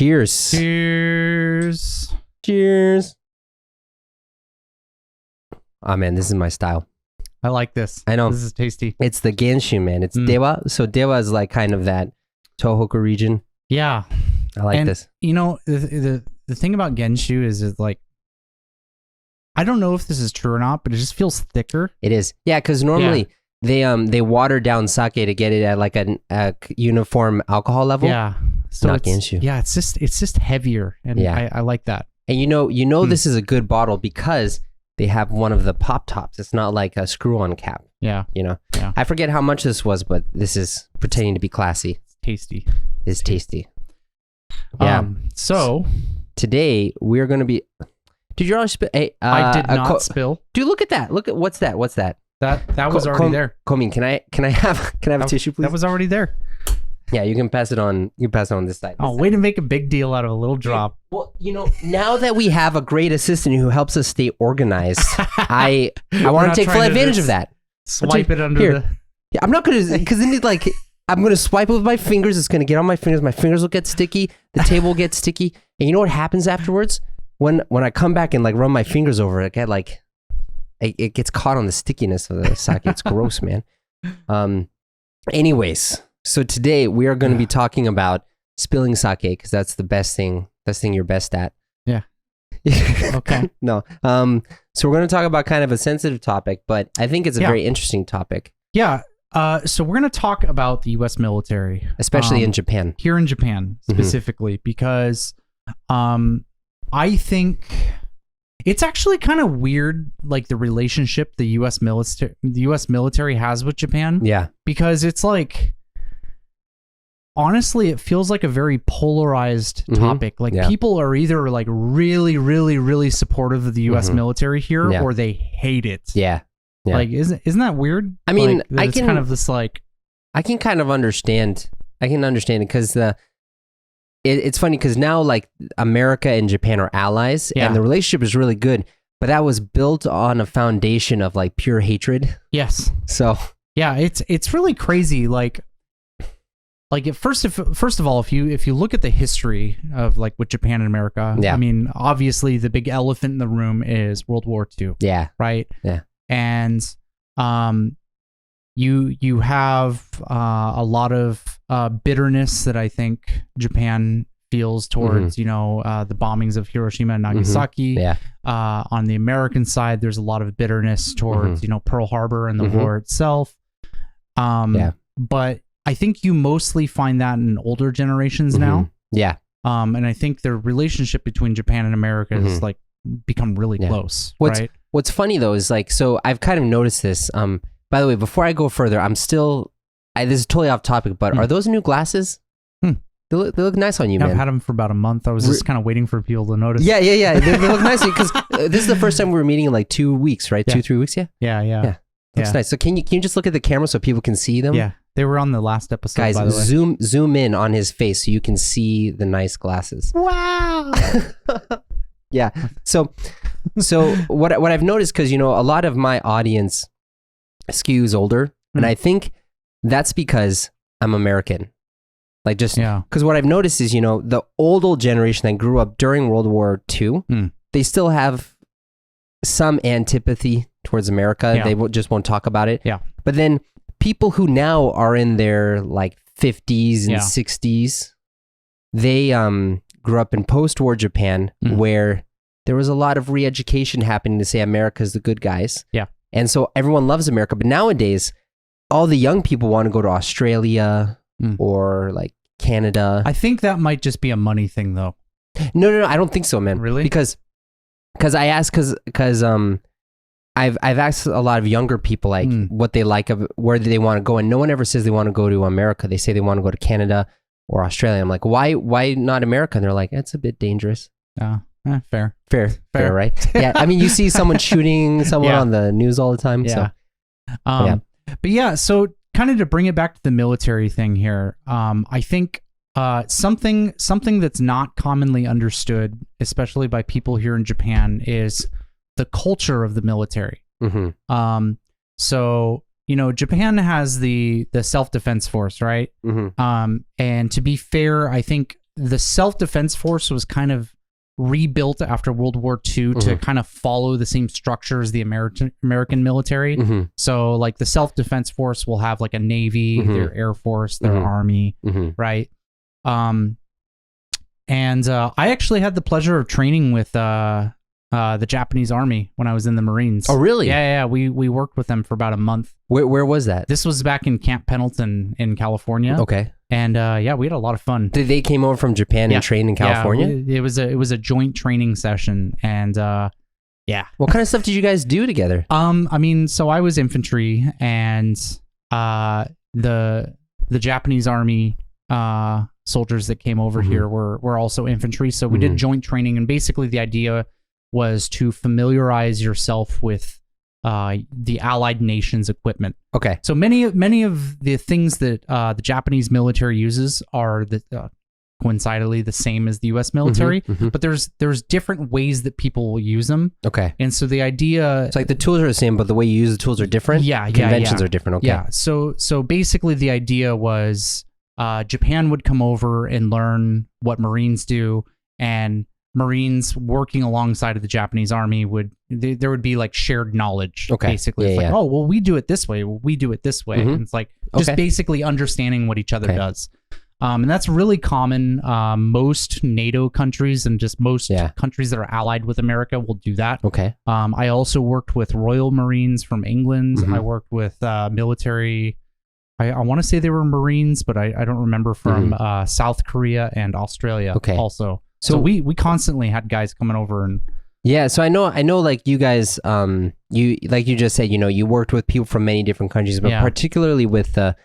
Cheers. Cheers. Cheers. Oh man, this is my style. I like this. I know. This is tasty. It's the Genshu, man. It's Dewa. So Dewa is like kind of that Tohoku region. Yeah. I like this. You know, the thing about Genshu is like, I don't know if this is true or not, but it just feels thicker. It is. Yeah, because normally they water down sake to get it at like a uniform alcohol level. Yeah. So not Genshu. Yeah, it's just heavier, and I like that. And you know this is a good bottle because they have one of the pop tops. It's not like a screw-on cap. Yeah. You know. Yeah. I forget how much this was, but this is pretending to be classy. It's tasty. It's tasty. Yeah. So today we're gonna be. Did you already spill? Hey, I did not spill. Dude, look at that. Look at what's that? What's that? That was already there. Komin, can I have a tissue, please? That was already there. Yeah, you can pass it on. You can pass it on this side. Way to make a big deal out of a little drop. Well, now that we have a great assistant who helps us stay organized, I want to take full advantage of that. Swipe it under the. Yeah, I'm not gonna because then it's like I'm gonna swipe it with my fingers. It's gonna get on my fingers. My fingers will get sticky. The table will get sticky. And you know what happens afterwards? When I come back and like run my fingers over it, it gets caught on the stickiness of the sake. It's gross, man. Anyways, so today we are going to be talking about spilling sake because that's the best thing you're best at. Yeah. Okay. No. So we're going to talk about kind of a sensitive topic, but I think it's a very interesting topic. Yeah. So we're going to talk about the U.S. military, especially in Japan. Here in Japan specifically, because I think it's actually kind of weird, like the relationship the U.S. military has with Japan. Yeah, because it's like, honestly, it feels like a very polarized topic. Like people are either like really, really, really supportive of the U.S. military here, or they hate it. Yeah. Like, isn't that weird? I mean, like, it's kind of this like, I can kind of understand. I can understand it because it's funny because now like America and Japan are allies and the relationship is really good, but that was built on a foundation of like pure hatred. Yes. So yeah, it's really crazy. Like first of all, if you look at the history of like with Japan and America, I mean, obviously the big elephant in the room is World War II. Yeah. Right. Yeah. And you have a lot of bitterness that I think Japan feels towards, the bombings of Hiroshima and Nagasaki. Yeah. On the American side, there's a lot of bitterness towards, Pearl Harbor and the war itself. But I think you mostly find that in older generations now. Yeah. And I think the relationship between Japan and America has like become really close. What's funny though is like, so I've kind of noticed this. By the way, before I go further, this is totally off topic, but are those new glasses? They look nice on you, man. I've had them for about a month. I was just kind of waiting for people to notice. Yeah. They look nice because this is the first time we were meeting in like 2 weeks, right? 2-3 weeks, yeah? Yeah. Looks nice. So can you just look at the camera so people can see them? Yeah, they were on the last episode, guys, by the way. zoom in on his face so you can see the nice glasses. Wow. Yeah. So what I've noticed, because, a lot of my audience skews older, and I think that's because I'm American. Like just because what I've noticed is, the old generation that grew up during World War II, they still have some antipathy towards America. They just won't talk about it. Yeah. But then people who now are in their like 50s and 60s, they grew up in post-war Japan where there was a lot of re-education happening to say America's the good guys. Yeah. And so everyone loves America. But nowadays, all the young people want to go to Australia or like Canada. I think that might just be a money thing though. No, I don't think so, man. Really? Because I asked, because I've asked a lot of younger people like what they like of where they want to go, and no one ever says they want to go to America. They say they want to go to Canada or Australia. I'm like, why not America? And they're like, it's a bit dangerous. Fair, right? Yeah, I mean, you see someone shooting someone on the news all the time. Yeah. So, but yeah, so kind of to bring it back to the military thing here, I think something that's not commonly understood, especially by people here in Japan, is the culture of the military. So Japan has the self-defense force, right? And to be fair, I think the self-defense force was kind of rebuilt after World War II to kind of follow the same structure as the American military. So like the self-defense force will have like a Navy, their Air Force, their Army, right? And I actually had the pleasure of training with the Japanese Army when I was in the Marines. Oh, really? Yeah. We worked with them for about a month. Where was that? This was back in Camp Pendleton in California. Okay. And we had a lot of fun. They came over from Japan and trained in California? Yeah, it was a joint training session, and What kind of stuff did you guys do together? I mean, so I was infantry, and the Japanese Army soldiers that came over here were also infantry. So we did joint training, and basically the idea was to familiarize yourself with the Allied nations' equipment. Okay. So many of the things that the Japanese military uses are coincidentally the same as the U.S. military, but there's different ways that people will use them. Okay. And so the idea, it's like the tools are the same, but the way you use the tools are different. Yeah. Conventions are different. Okay. Yeah. So basically the idea was Japan would come over and learn what Marines do, and Marines working alongside of the Japanese Army there would be like shared knowledge. Okay. Basically, it's like, oh, well, we do it this way. Well, we do it this way. And it's like just basically understanding what each other does. And that's really common. Most NATO countries and just most countries that are allied with America will do that. Okay. I also worked with Royal Marines from England. I worked with military. I want to say they were Marines, but I don't remember, from South Korea and Australia. Okay. Also. So we constantly had guys coming over and so I know like you guys you like you just said, you worked with people from many different countries, but particularly with the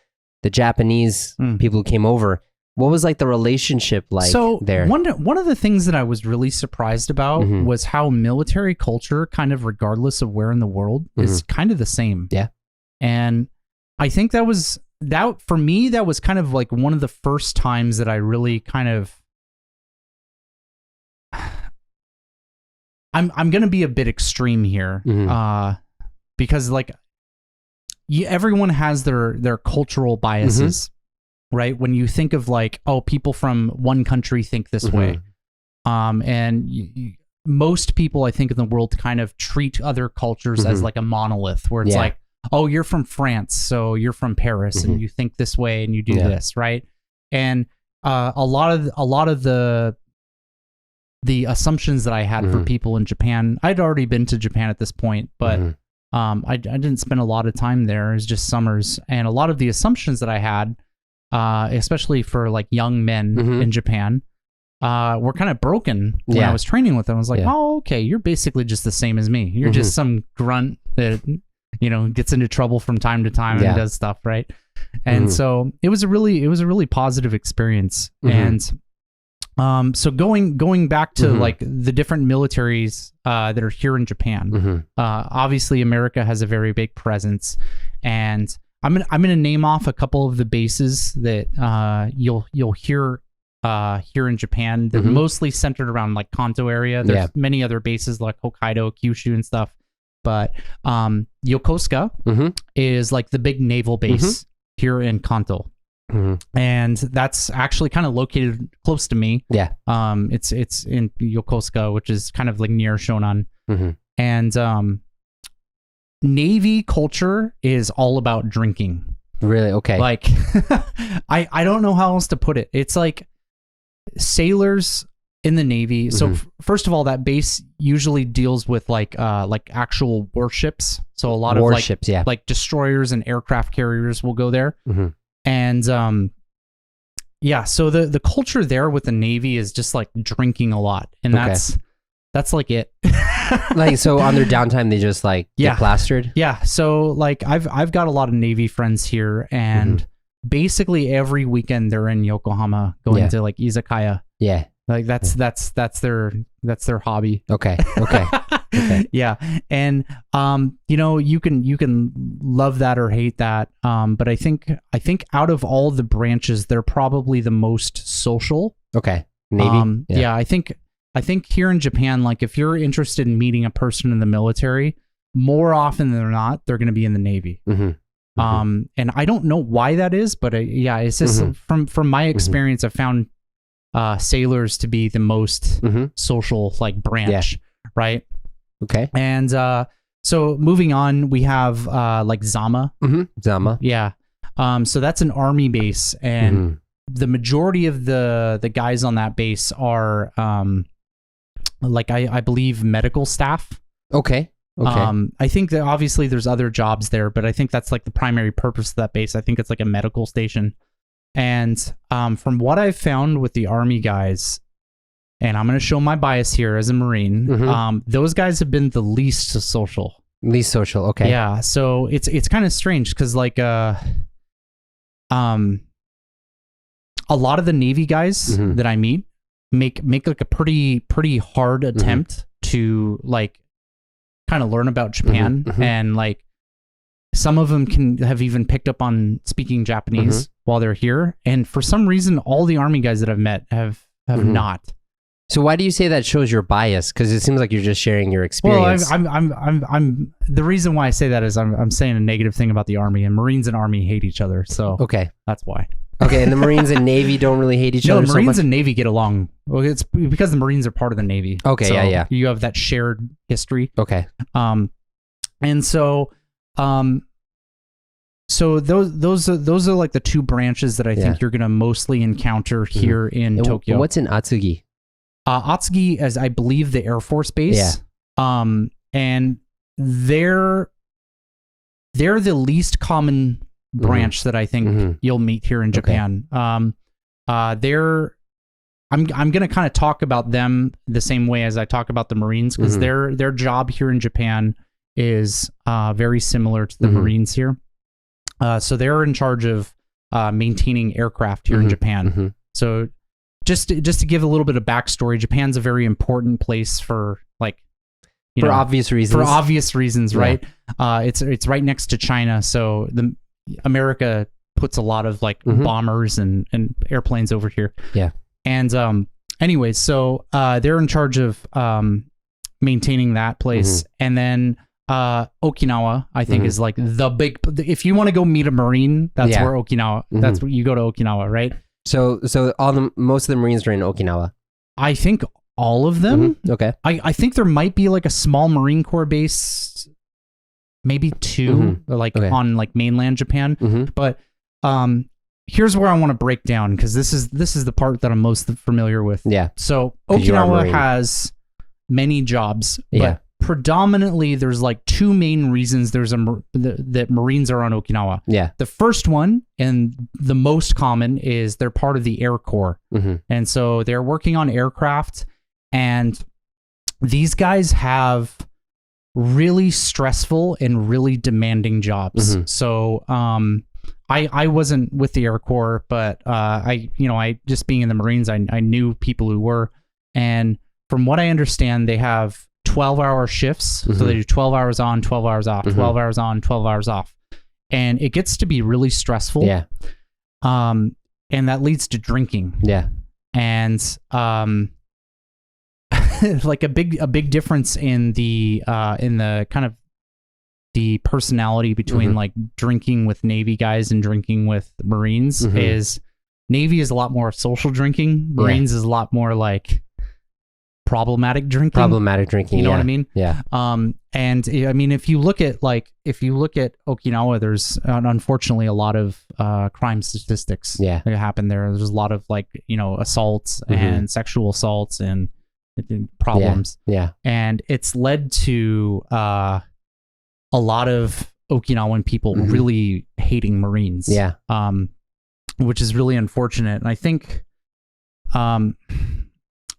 Japanese people who came over. What was like the relationship like there? One of the things that I was really surprised about was how military culture, kind of regardless of where in the world, is kind of the same. Yeah. And I think that for me, that was kind of like one of the first times that I really kind of I'm going to be a bit extreme here, because like everyone has their cultural biases, right? When you think of like, oh, people from one country think this way, and most people, I think, in the world kind of treat other cultures as like a monolith, where it's like, oh, you're from France, so you're from Paris, and you think this way and you do this, right? And a lot of the assumptions that I had for people in Japan, I'd already been to Japan at this point, but I didn't spend a lot of time there. It was just summers. And a lot of the assumptions that I had, especially for like young men in Japan, were kind of broken when I was training with them. I was like, oh, okay, you're basically just the same as me. You're just some grunt that, gets into trouble from time to time and does stuff, right? And so it was a really positive experience. And so going back to like the different militaries that are here in Japan, obviously America has a very big presence, and I'm gonna name off a couple of the bases that you'll hear here in Japan. They're mostly centered around like Kanto area. There's many other bases like Hokkaido, Kyushu, and stuff, but Yokosuka is like the big naval base here in Kanto. And that's actually kind of located close to me. Yeah. It's in Yokosuka, which is kind of like near Shonan. And Navy culture is all about drinking. Really? Okay. Like, I don't know how else to put it. It's like sailors in the Navy. So first of all, that base usually deals with like actual warships. So a lot of warships, like destroyers and aircraft carriers will go there. And so the culture there with the Navy is just like drinking a lot, and that's like it. Like, so on their downtime they just like get plastered. Yeah. So like I've got a lot of Navy friends here, and basically every weekend they're in Yokohama going to like izakaya. Yeah. Like that's their hobby. Okay. Yeah. And you can love that or hate that. But I think out of all the branches, they're probably the most social. Okay. Navy. Yeah. I think here in Japan, like if you're interested in meeting a person in the military, more often than not, they're going to be in the Navy. And I don't know why that is, but it's just from my experience, I've found sailors to be the most social like branch, right? Okay. And so moving on, we have like Zama. Zama. Yeah. So that's an army base, and the majority of the guys on that base are like I believe medical staff. Okay. I think that obviously there's other jobs there, but I think that's like the primary purpose of that base. I think it's like a medical station. And from what I've found with the army guys, and I'm going to show my bias here as a Marine, those guys have been the least social. Least social, okay. Yeah, so it's kind of strange because like a lot of the Navy guys that I meet make like a pretty hard attempt to like kind of learn about Japan, and like some of them can have even picked up on speaking Japanese while they're here, and for some reason all the army guys that I've met have not. So why do you say that shows your bias? Because it seems like you're just sharing your experience. Well, I'm the reason why I say that is I'm saying a negative thing about the army, and Marines and army hate each other, so okay, that's why. Okay, and the Marines and Navy don't really hate each other. No, Marines so much? and Navy get along. Well, it's because the Marines are part of the Navy. Okay, so yeah. You have that shared history. Okay. And so those are like the two branches that I think you're gonna mostly encounter here in Tokyo. What's in Atsugi? Atsugi is, I believe, the Air Force base. Yeah. And they're the least common branch that I think you'll meet here in Japan. I'm going to kind of talk about them the same way as I talk about the Marines, because their job here in Japan is very similar to the Marines here. So they're in charge of maintaining aircraft here in Japan. So just to give a little bit of backstory, Japan's a very important place for like, for obvious reasons. For obvious reasons, right? It's right next to China, so America puts a lot of like bombers and airplanes over here. Yeah. And anyways, so they're in charge of maintaining that place. And then Okinawa, I think, is like the big, if you want to go meet a Marine, that's where Okinawa, that's where you go to Okinawa, right? So most of the Marines are in Okinawa. I think all of them. Okay. I think there might be like a small Marine Corps base, maybe two, like on like mainland Japan. But here's where I want to break down, because this is the part that I'm most familiar with. Yeah. So Okinawa has many jobs, but predominantly there's like two main reasons that Marines are on Okinawa. Yeah. The first one, and the most common, is they're part of the Air Corps. And so they're working on aircraft, and these guys have really stressful and really demanding jobs. So I wasn't with the Air Corps, but I just being in the Marines, I knew people who were, and from what I understand, they have 12-hour shifts. So they do 12 hours on, 12 hours off, 12 hours on, 12 hours off. And it gets to be really stressful. Yeah. And that leads to drinking. Yeah. And like a big difference in the kind of the personality between like drinking with Navy guys and drinking with Marines is Navy is a lot more social drinking. Marines is a lot more like problematic drinking. You know what I mean? Yeah. And I mean, if you look at Okinawa, there's unfortunately a lot of crime statistics that happen there. There's a lot of like, assaults and sexual assaults and problems. Yeah. And it's led to a lot of Okinawan people really hating Marines. Yeah. Which is really unfortunate. And I think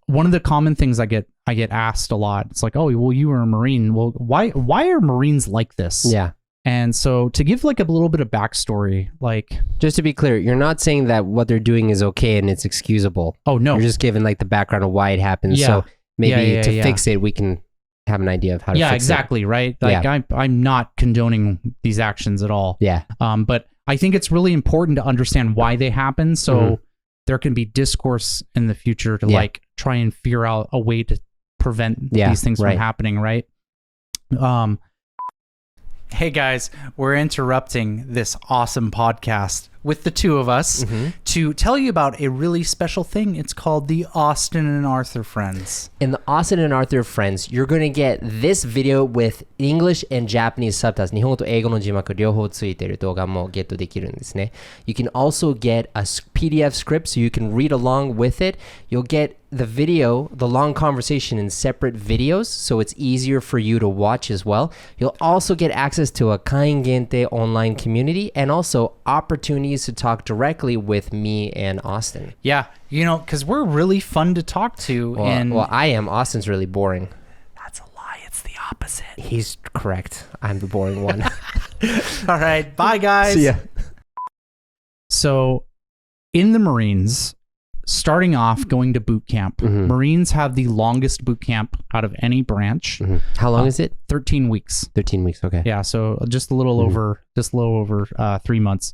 one of the common things I get asked a lot, it's like, oh, well, you were a Marine. Well, why are Marines like this? Yeah. And so to give like a little bit of backstory, like, just to be clear, you're not saying that what they're doing is okay and it's excusable. Oh, no. You're just giving like the background of why it happens. Yeah. So maybe to fix it, we can have an idea of how to fix it. Yeah, exactly, right? Like I'm not condoning these actions at all. Yeah. But I think it's really important to understand why they happen, so there can be discourse in the future to like try and figure out a way to prevent these things from happening, right? Hey guys, we're interrupting this awesome podcast with the two of us to tell you about a really special thing. It's called the Austin and Arthur Friends. In the Austin and Arthur Friends, you're going to get this video with English and Japanese subtitles. 日本語と英語の字幕両方ついている動画もゲットできるんですね。You can also get a PDF script so you can read along with it. You'll get the video, the long conversation in separate videos, so it's easier for you to watch as well. You'll also get access to a 会員限定 online community and also opportunities to talk directly with me and Austin. Yeah, you know, because we're really fun to talk to. Well, I am. Austin's really boring. That's a lie. It's the opposite. He's correct. I'm the boring one. All right. Bye, guys. See ya. So, in the Marines, starting off going to boot camp, Marines have the longest boot camp out of any branch. How long is it? 13 weeks. 13 weeks. Okay. Yeah. So just a little over 3 months.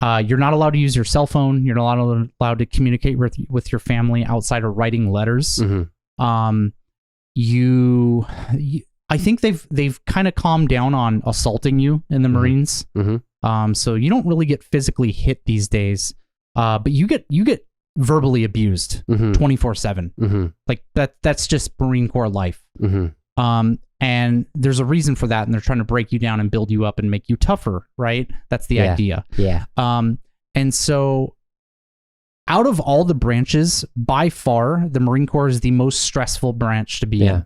You're not allowed to use your cell phone. You're not allowed to communicate with your family outside of writing letters. I think they've kind of calmed down on assaulting you in the Marines. So you don't really get physically hit these days. But you get verbally abused 24/7. Like that's just Marine Corps life. And there's a reason for that, and they're trying to break you down and build you up and make you tougher, right? That's the idea. Yeah. And so out of all the branches, by far, the Marine Corps is the most stressful branch to be in.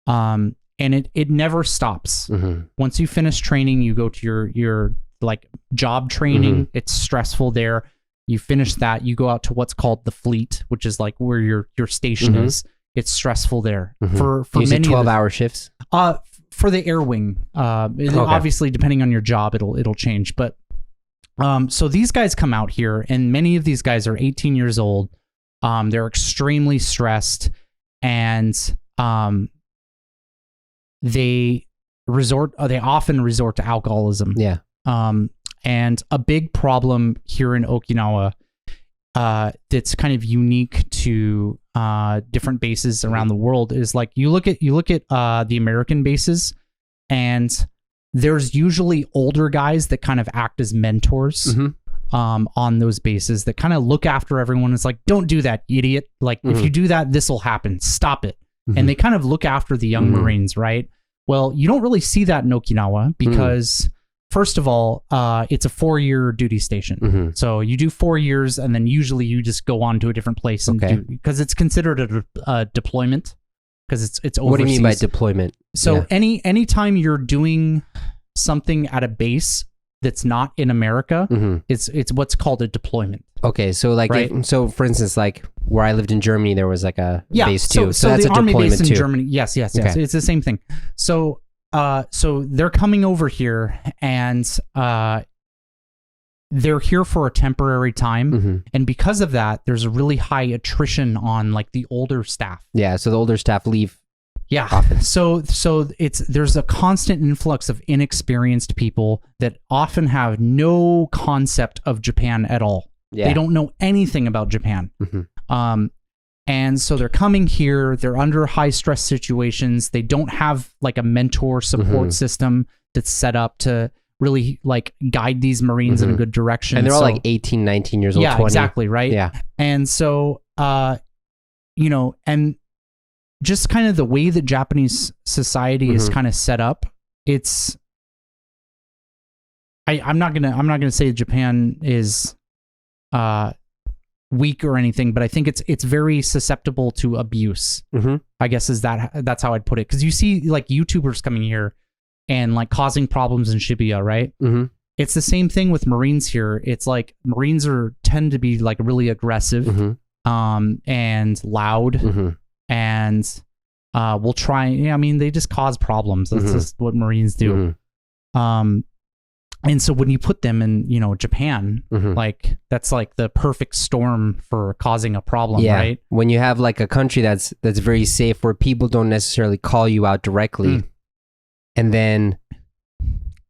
And it never stops. Once you finish training, you go to your like job training. It's stressful there. You finish that, you go out to what's called the fleet, which is like where your station is. It's stressful there. For many 12-hour shifts. For the air wing, obviously depending on your job, it'll change. But so these guys come out here, and many of these guys are 18 years old. They're extremely stressed, and they often resort to alcoholism. Yeah. And a big problem here in Okinawa that's kind of unique to different bases around the world is like you look at the American bases, and there's usually older guys that kind of act as mentors on those bases that kind of look after everyone. It's like, don't do that, idiot. Like if you do that, this will happen. Stop it. And they kind of look after the young Marines, right? Well, you don't really see that in Okinawa because first of all, it's a 4-year duty station. So you do 4 years, and then usually you just go on to a different place and do, because it's considered a deployment, because it's overseas. What do you mean by deployment? So anytime you're doing something at a base that's not in America, it's what's called a deployment. Okay, so like so for instance, like where I lived in Germany, there was like a base too. So that's the a Army deployment base in too. Germany, yes. Okay. It's the same thing. So they're coming over here, and they're here for a temporary time, and because of that, there's a really high attrition on like the older staff. Yeah, so the older staff leave. Yeah. Often. So there's a constant influx of inexperienced people that often have no concept of Japan at all. Yeah. They don't know anything about Japan. And so they're coming here, they're under high stress situations. They don't have like a mentor support system that's set up to really like guide these Marines in a good direction. And they're all like 18, 19 years old, 20. Yeah, exactly, right? Yeah. And so, you know, and just kind of the way that Japanese society is kind of set up, it's, I'm not gonna say Japan is weak or anything, but I think it's very susceptible to abuse. I guess that's how I'd put it, because you see like YouTubers coming here and like causing problems in Shibuya, right? It's the same thing with Marines here. It's like Marines tend to be like really aggressive and loud and will try. Yeah, I mean, they just cause problems. That's just what Marines do. And so when you put them in, you know, Japan, like that's like the perfect storm for causing a problem, right? When you have like a country that's very safe, where people don't necessarily call you out directly, and then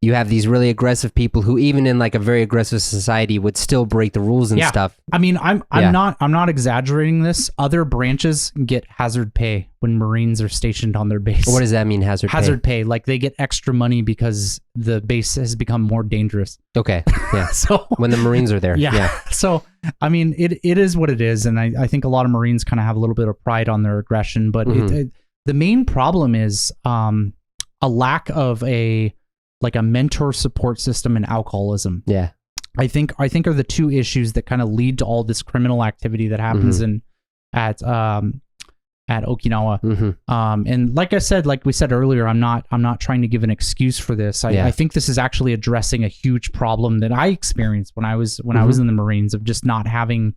you have these really aggressive people who, even in like a very aggressive society, would still break the rules and stuff. I mean, I'm not exaggerating this. Other branches get hazard pay when Marines are stationed on their base. What does that mean, hazard pay? Like they get extra money because the base has become more dangerous. Okay, yeah. So when the Marines are there, yeah. So I mean, it is what it is, and I think a lot of Marines kind of have a little bit of pride on their aggression, but the main problem is a lack of a mentor support system and alcoholism. Yeah. I think are the two issues that kind of lead to all this criminal activity that happens at Okinawa. And like I said, like we said earlier, I'm not trying to give an excuse for this. I think this is actually addressing a huge problem that I experienced when I was in the Marines, of just not having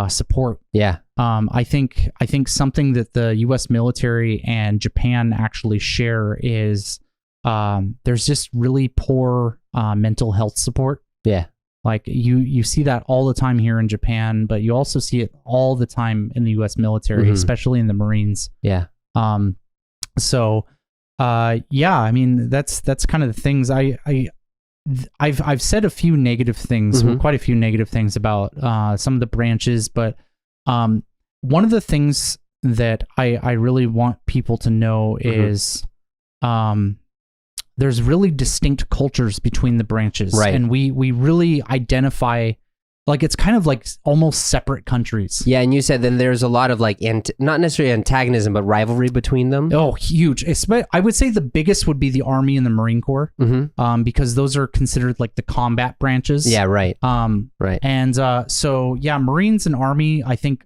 support. Yeah. I think something that the U.S. military and Japan actually share is there's just really poor mental health support. Yeah. Like you see that all the time here in Japan, but you also see it all the time in the U.S. military, especially in the Marines. Yeah. So, yeah, I mean, that's kind of the things I've said a few negative things, quite a few negative things about some of the branches, but one of the things that I really want people to know is there's really distinct cultures between the branches, right? And we really identify, like, it's kind of like almost separate countries. Yeah, and you said then there's a lot of like not necessarily antagonism, but rivalry between them. Oh, huge! I would say the biggest would be the Army and the Marine Corps, because those are considered like the combat branches. Yeah, right. Right. And so yeah, Marines and Army, I think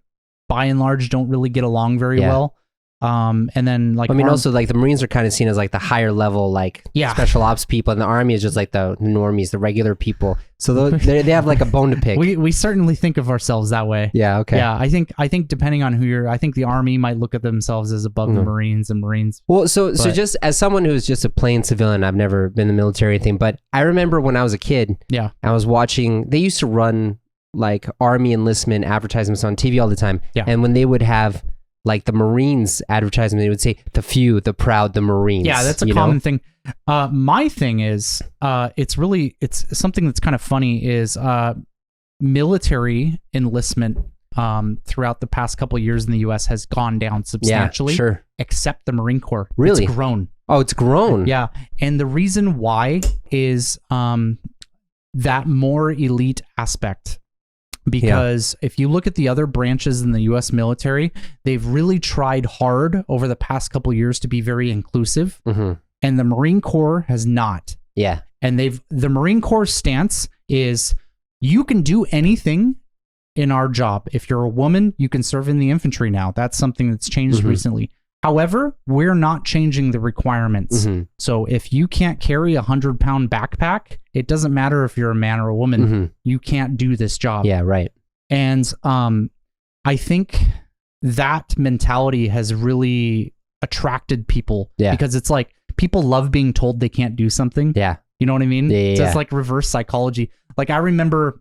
by and large don't really get along very well. And then like, I mean, also like the Marines are kind of seen as like the higher level, like special ops people, and the Army is just like the normies, the regular people. So they have like a bone to pick. We certainly think of ourselves that way. Yeah. Okay. Yeah. I think depending on who I think the Army might look at themselves as above the Marines, and Marines. Well, so just as someone who's just a plain civilian, I've never been in the military or anything, but I remember when I was a kid, I was watching, they used to run like Army enlistment advertisements on TV all the time. Yeah. And when they would have like the Marines advertisement, they would say the few, the proud, the Marines. Yeah, that's a common thing. My thing is, it's something that's kind of funny is military enlistment throughout the past couple of years in the U.S. has gone down substantially. Yeah, sure. Except the Marine Corps. Really? It's grown. Oh, it's grown. Yeah, and the reason why is that more elite aspect. Because if you look at the other branches in the U.S. military, they've really tried hard over the past couple of years to be very inclusive, and the Marine Corps has not. Yeah, and the Marine Corps stance is you can do anything in our job. If you're a woman, you can serve in the infantry now. That's something that's changed recently. However, we're not changing the requirements. So if you can't carry a 100-pound backpack, it doesn't matter if you're a man or a woman. You can't do this job. Yeah, right. And I think that mentality has really attracted people. Yeah. Because it's like people love being told they can't do something. Yeah. You know what I mean? Yeah, so it's like reverse psychology. Like I remember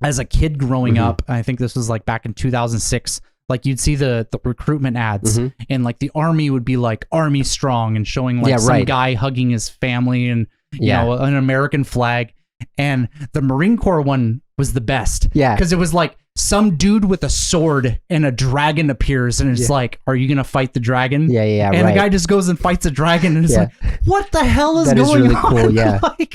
as a kid growing up, I think this was like back in 2006, like you'd see the recruitment ads and like the Army would be like Army Strong and showing like some guy hugging his family and you know, an American flag. And the Marine Corps one was the best. Yeah. Because it was like some dude with a sword and a dragon appears and it's like, are you going to fight the dragon? Yeah. And the guy just goes and fights a dragon and it's like, what the hell is going really on? Cool. Yeah. Like,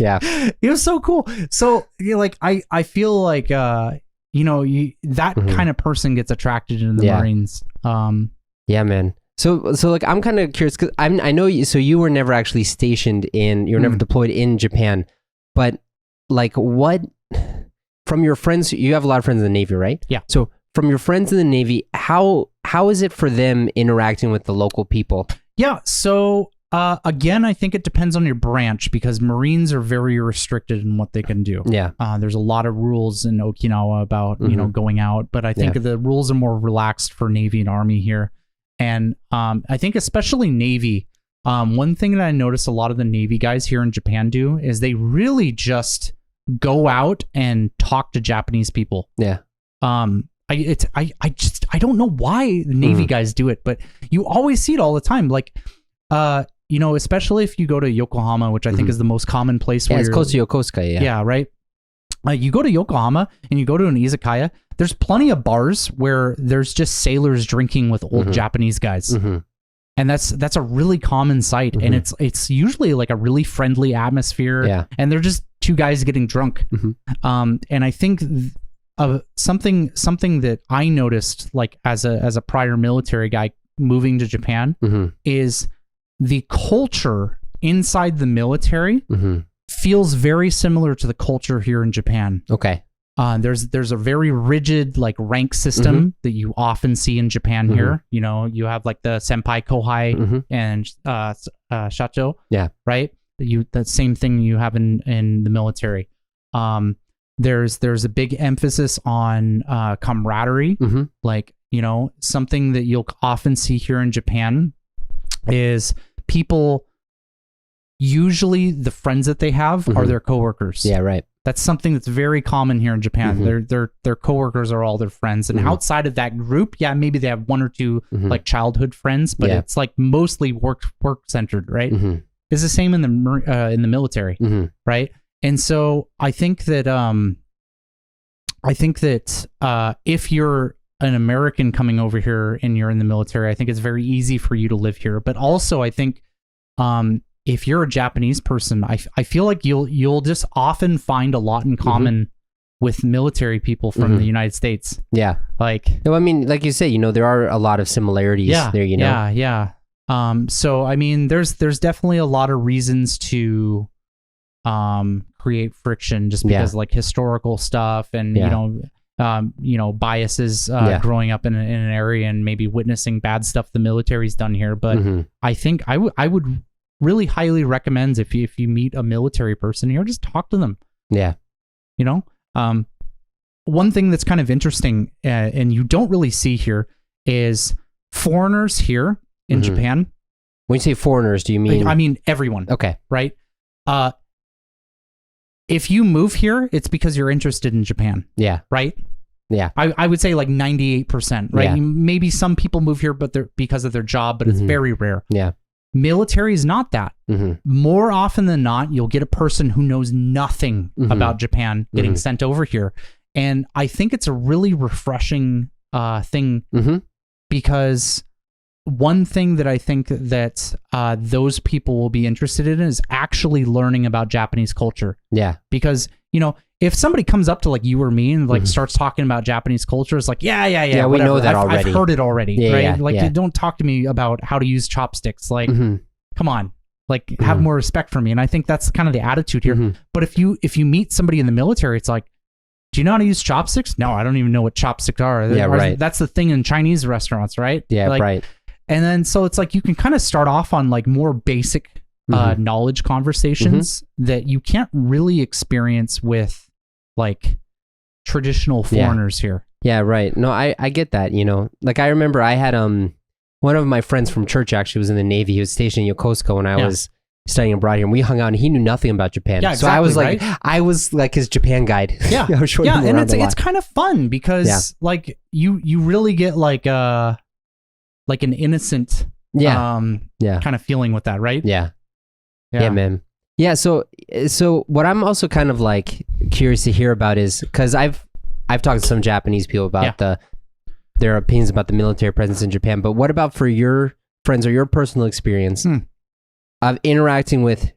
it was so cool. So you know, like, I feel like, you know, that kind of person gets attracted into the Marines. Yeah, man. So like, I'm kind of curious because I know you. So you were never actually stationed you were never deployed in Japan, but like, what from your friends? You have a lot of friends in the Navy, right? Yeah. So from your friends in the Navy, how is it for them interacting with the local people? Yeah. So again, I think it depends on your branch because Marines are very restricted in what they can do. Yeah. There's a lot of rules in Okinawa about you know, going out, but I think the rules are more relaxed for Navy and Army here. And I think especially Navy, one thing that I notice a lot of the Navy guys here in Japan do is they really just go out and talk to Japanese people. Yeah. I don't know why the Navy guys do it, but you always see it all the time. Like, you know, especially if you go to Yokohama, which I think is the most common place. Yeah, where it's close to Yokosuka. Yeah. Yeah, right. You go to Yokohama and you go to an izakaya. There's plenty of bars where there's just sailors drinking with old Japanese guys, and that's a really common sight. And it's usually like a really friendly atmosphere. Yeah, and they're just two guys getting drunk. And I think something that I noticed, like as a prior military guy moving to Japan, is the culture inside the military feels very similar to the culture here in Japan. Okay. There's a very rigid like rank system that you often see in Japan here. You know, you have like the senpai, kohai, and shacho. Yeah. Right. That same thing you have in the military. There's a big emphasis on camaraderie. Like, you know, something that you'll often see here in Japan is people, usually the friends that they have are their coworkers. Yeah, right. That's something that's very common here in Japan. Their coworkers are all their friends. And outside of that group, yeah, maybe they have one or two like childhood friends, but it's like mostly work centered, right? It's the same in the military, right? And so I think that if you're an American coming over here and you're in the military, I think it's very easy for you to live here. But also, I think if you're a Japanese person, I feel like you'll just often find a lot in common with military people from the United States. Yeah, like no, I mean, like you say, you know, there are a lot of similarities there. You know, yeah. So I mean, there's definitely a lot of reasons to create friction just because like historical stuff and you know biases growing up in an area and maybe witnessing bad stuff the military's done here. But I think I would really highly recommend if you meet a military person here, just talk to them. Yeah, you know, one thing that's kind of interesting and you don't really see here is foreigners here in Japan. When you say foreigners, do you mean? I mean everyone. Okay, right. If you move here, it's because you're interested in Japan. Yeah. Right? Yeah. I would say like 98%, right? Yeah. Maybe some people move here but they're because of their job, but it's very rare. Yeah. Military is not that. More often than not, you'll get a person who knows nothing about Japan getting sent over here. And I think it's a really refreshing thing because one thing that I think that those people will be interested in is actually learning about Japanese culture. Yeah. Because, you know, if somebody comes up to like you or me and like starts talking about Japanese culture, it's like, yeah, we know that already. I've heard it already, right? Like, don't talk to me about how to use chopsticks. Like, come on, like have more respect for me. And I think that's kind of the attitude here. But if you meet somebody in the military, it's like, do you know how to use chopsticks? No, I don't even know what chopsticks are. Yeah, right. That's the thing in Chinese restaurants, right? Yeah, like, right. And then, so it's like, you can kind of start off on like more basic knowledge conversations that you can't really experience with like traditional foreigners here. Yeah, right. No, I get that, you know, like I remember I had, one of my friends from church actually was in the Navy. He was stationed in Yokosuka when I was studying abroad here, and we hung out and he knew nothing about Japan. Yeah, exactly, so I was like his Japan guide. Yeah. And it's kind of fun because like you really get like an innocent kind of feeling with that, right? Yeah, man. Yeah, so what I'm also kind of like curious to hear about is because I've talked to some Japanese people about their opinions about the military presence in Japan, but what about for your friends or your personal experience of interacting with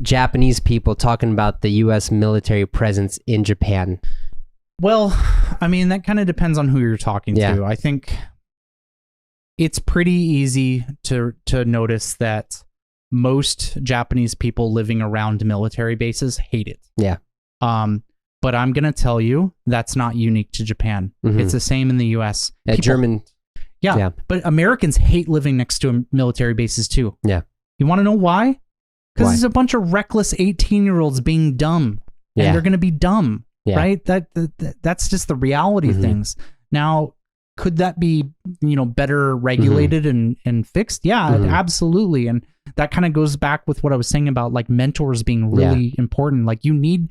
Japanese people talking about the U.S. military presence in Japan? Well, I mean, that kind of depends on who you're talking to. I think it's pretty easy to notice that most Japanese people living around military bases hate it. Yeah. But I'm going to tell you, that's not unique to Japan. It's the same in the U.S. German. Yeah. But Americans hate living next to military bases too. Yeah. You want to know why? Because there's a bunch of reckless 18-year-olds being dumb. And they're going to be dumb. Yeah. Right? That's just the reality of things. Now, could that be, you know, better regulated and fixed? Yeah, absolutely. And that kind of goes back with what I was saying about like mentors being really important. Like you need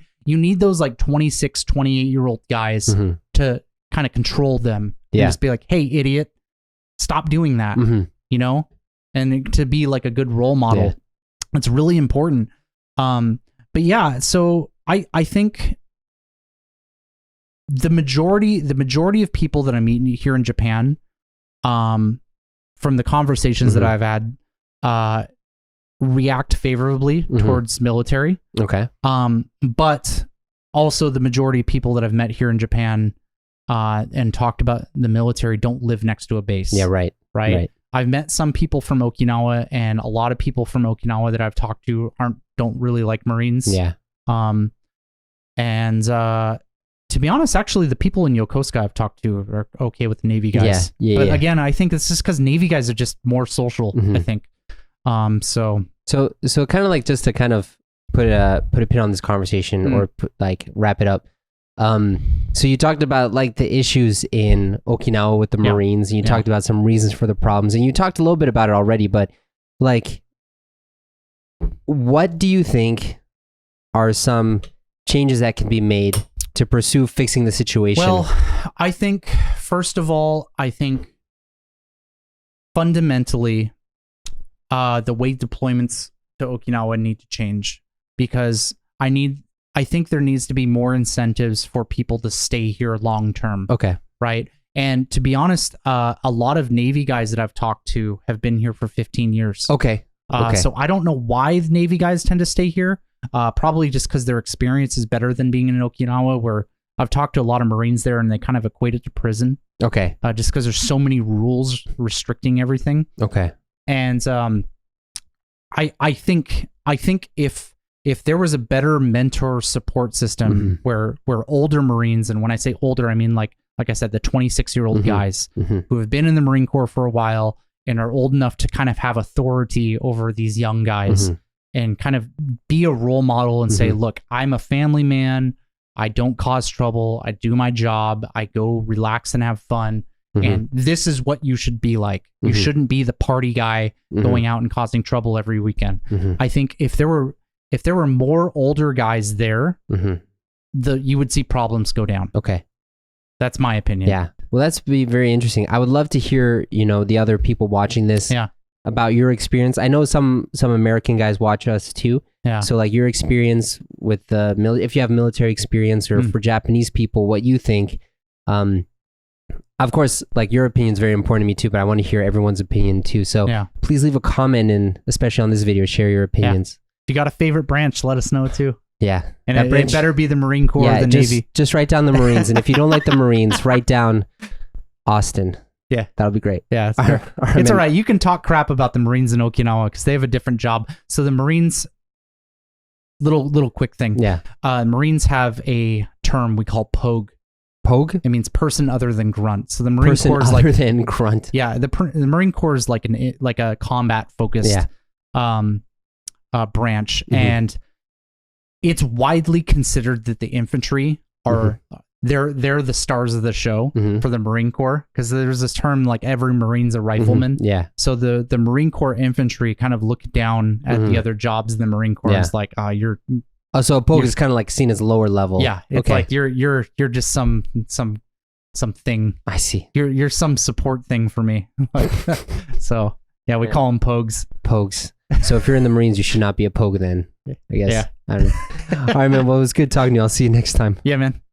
those like 26, 28-year-old guys to kind of control them and just be like, hey, idiot, stop doing that. You know, and to be like a good role model. Yeah. It's really important. But yeah, so I think the majority of people that I meet here in Japan, from the conversations that I've had, react favorably towards military. Okay. But also the majority of people that I've met here in Japan, and talked about the military don't live next to a base. Yeah, right. Right. I've met some people from Okinawa, and a lot of people from Okinawa that I've talked to don't really like Marines. Yeah. And to be honest, actually, the people in Yokosuka I've talked to are okay with the Navy guys. Yeah. But again, I think it's just because Navy guys are just more social. I think. So kind of like, just to kind of put a pin on this conversation, or wrap it up. So you talked about like the issues in Okinawa with the Marines, and you talked about some reasons for the problems, and you talked a little bit about it already, but like, what do you think are some changes that can be made to pursue fixing the situation? Well, I think, first of all, fundamentally, the way deployments to Okinawa need to change, because I think there needs to be more incentives for people to stay here long term. Okay. Right. And to be honest, a lot of Navy guys that I've talked to have been here for 15 years. Okay. So I don't know why the Navy guys tend to stay here. Probably just because their experience is better than being in Okinawa, where I've talked to a lot of Marines there and they kind of equate it to prison. Okay. Just because there's so many rules restricting everything. Okay. And I think if there was a better mentor support system where older Marines, and when I say older, I mean like I said, the 26-year-old guys who have been in the Marine Corps for a while and are old enough to kind of have authority over these young guys and kind of be a role model and say, look, I'm a family man. I don't cause trouble. I do my job. I go relax and have fun. And this is what you should be like. You shouldn't be the party guy going out and causing trouble every weekend. I think if there were more older guys there, you would see problems go down. Okay. That's my opinion. Yeah. Well, that's be very interesting. I would love to hear, the other people watching this about your experience. I know some American guys watch us too. Yeah. So like your experience with the if you have military experience, or for Japanese people, what you think. Of course, like your opinion is very important to me too, but I want to hear everyone's opinion too. So please leave a comment, and especially on this video, share your opinions. If you got a favorite branch, let us know too. Yeah. And it better be the Marine Corps or the Navy. Just write down the Marines. And if you don't like the Marines, write down Austin. Yeah. That'll be great. Yeah. It's all right. You can talk crap about the Marines in Okinawa because they have a different job. So the Marines, little quick thing. Yeah. Marines have a term we call POG. POG? It means person other than grunt. So the Marine Corps is other than grunt. Yeah. The Marine Corps is like a combat focused branch. And it's widely considered that the infantry are they're the stars of the show for the Marine Corps, because there's this term like every Marine's a rifleman. Yeah. So the Marine Corps infantry kind of look down at the other jobs in the Marine Corps. It's like, you're. Oh, so a POG is kind of like seen as lower level. Yeah. It's like you're just some thing. I see. You're some support thing for me. So yeah, we call them POGs. POGs. So if you're in the Marines, you should not be a POG then, I guess. Yeah. I don't know. All right, man. Well, it was good talking to you. I'll see you next time. Yeah, man.